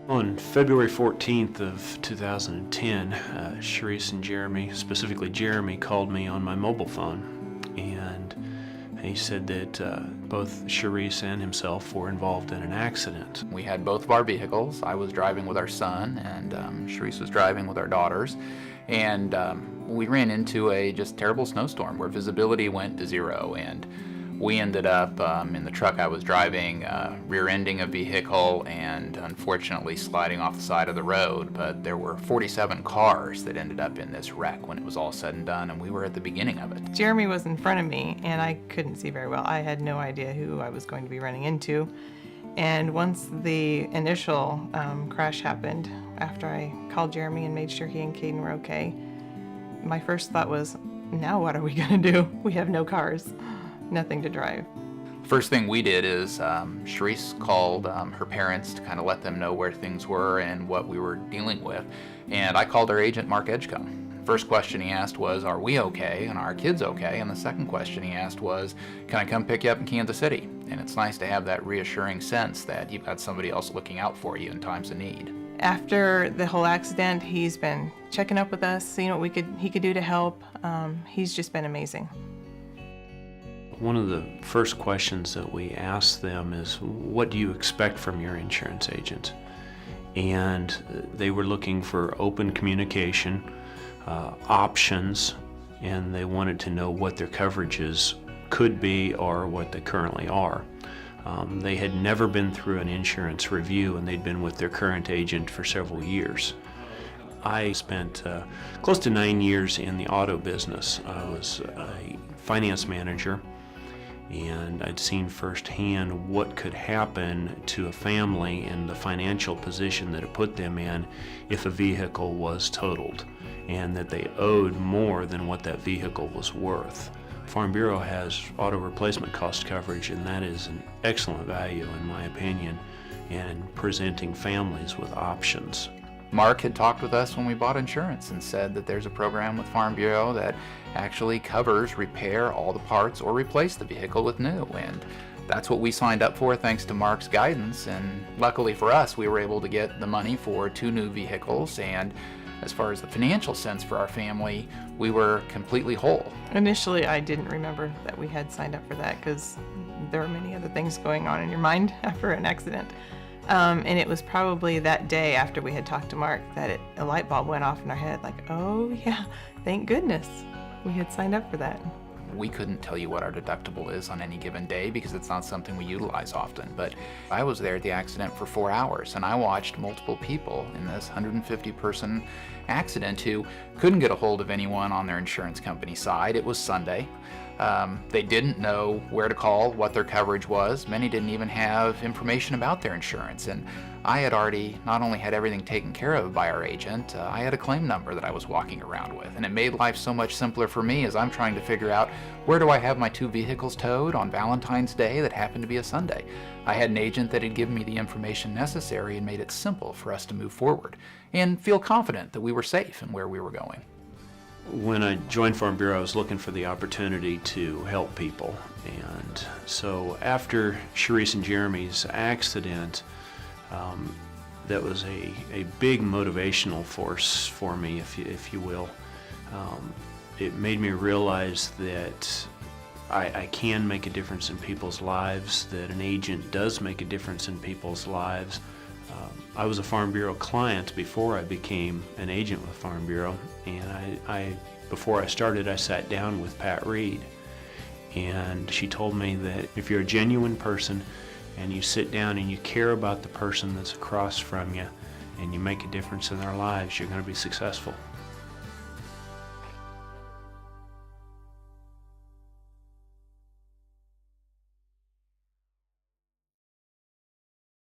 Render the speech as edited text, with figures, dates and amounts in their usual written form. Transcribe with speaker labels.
Speaker 1: On February 14th of 2010, Cherise and Jeremy, specifically Jeremy, called me on my mobile phone, and he said that both Cherise and himself were involved in an accident.
Speaker 2: We had both of our vehicles. I was driving with our son, and Cherise was driving with our daughters, and we ran into a just terrible snowstorm where visibility went to zero, and we ended up in the truck I was driving, rear-ending a vehicle and unfortunately sliding off the side of the road. But there were 47 cars that ended up in this wreck when it was all said and done, and we were at the beginning of it.
Speaker 3: Jeremy was in front of me, and I couldn't see very well. I had no idea who I was going to be running into. And once the initial crash happened, after I called Jeremy and made sure he and Caden were okay, my first thought was, now what are we going to do? We have no cars. Nothing to drive.
Speaker 2: First thing we did is Cherise called her parents to kind of let them know where things were and what we were dealing with. And I called our agent, Mark Edgecombe. First question he asked was, are we okay? And are our kids okay? And the second question he asked was, can I come pick you up in Kansas City? And it's nice to have that reassuring sense that you've got somebody else looking out for you in times of need.
Speaker 3: After the whole accident, he's been checking up with us, seeing what he could do to help. He's just been amazing.
Speaker 1: One of the first questions that we asked them is, what do you expect from your insurance agent? And they were looking for open communication, options, and they wanted to know what their coverages could be or what they currently are. They had never been through an insurance review, and they'd been with their current agent for several years. I spent close to 9 years in the auto business. I was a finance manager, and I'd seen firsthand what could happen to a family and the financial position that it put them in if a vehicle was totaled, and that they owed more than what that vehicle was worth. Farm Bureau has auto replacement cost coverage, and that is an excellent value, in my opinion, in presenting families with options.
Speaker 2: Mark had talked with us when we bought insurance and said that there's a program with Farm Bureau that actually covers repair all the parts or replace the vehicle with new. And that's what we signed up for thanks to Mark's guidance. And luckily for us, we were able to get the money for 2 new vehicles. And as far as the financial sense for our family, we were completely whole.
Speaker 3: Initially, I didn't remember that we had signed up for that because there are many other things going on in your mind after an accident. And it was probably that day after we had talked to Mark that a light bulb went off in our head, like, oh yeah, thank goodness we had signed up for that.
Speaker 2: We couldn't tell you what our deductible is on any given day because it's not something we utilize often, but I was there at the accident for 4 hours, and I watched multiple people in this 150-person accident who couldn't get a hold of anyone on their insurance company side. It was Sunday. They didn't know where to call, what their coverage was. Many didn't even have information about their insurance. And I had already not only had everything taken care of by our agent, I had a claim number that I was walking around with. And it made life so much simpler for me as I'm trying to figure out, where do I have my 2 vehicles towed on Valentine's Day that happened to be a Sunday? I had an agent that had given me the information necessary and made it simple for us to move forward and feel confident that we were safe in where we were going.
Speaker 1: When I joined Farm Bureau, I was looking for the opportunity to help people. And so after Cherise and Jeremy's accident, that was a big motivational force for me, if you will. It made me realize that I can make a difference in people's lives, that an agent does make a difference in people's lives. I was a Farm Bureau client before I became an agent with Farm Bureau, and before I started, I sat down with Pat Reed, and she told me that if you're a genuine person and you sit down and you care about the person that's across from you and you make a difference in their lives, you're going to be successful.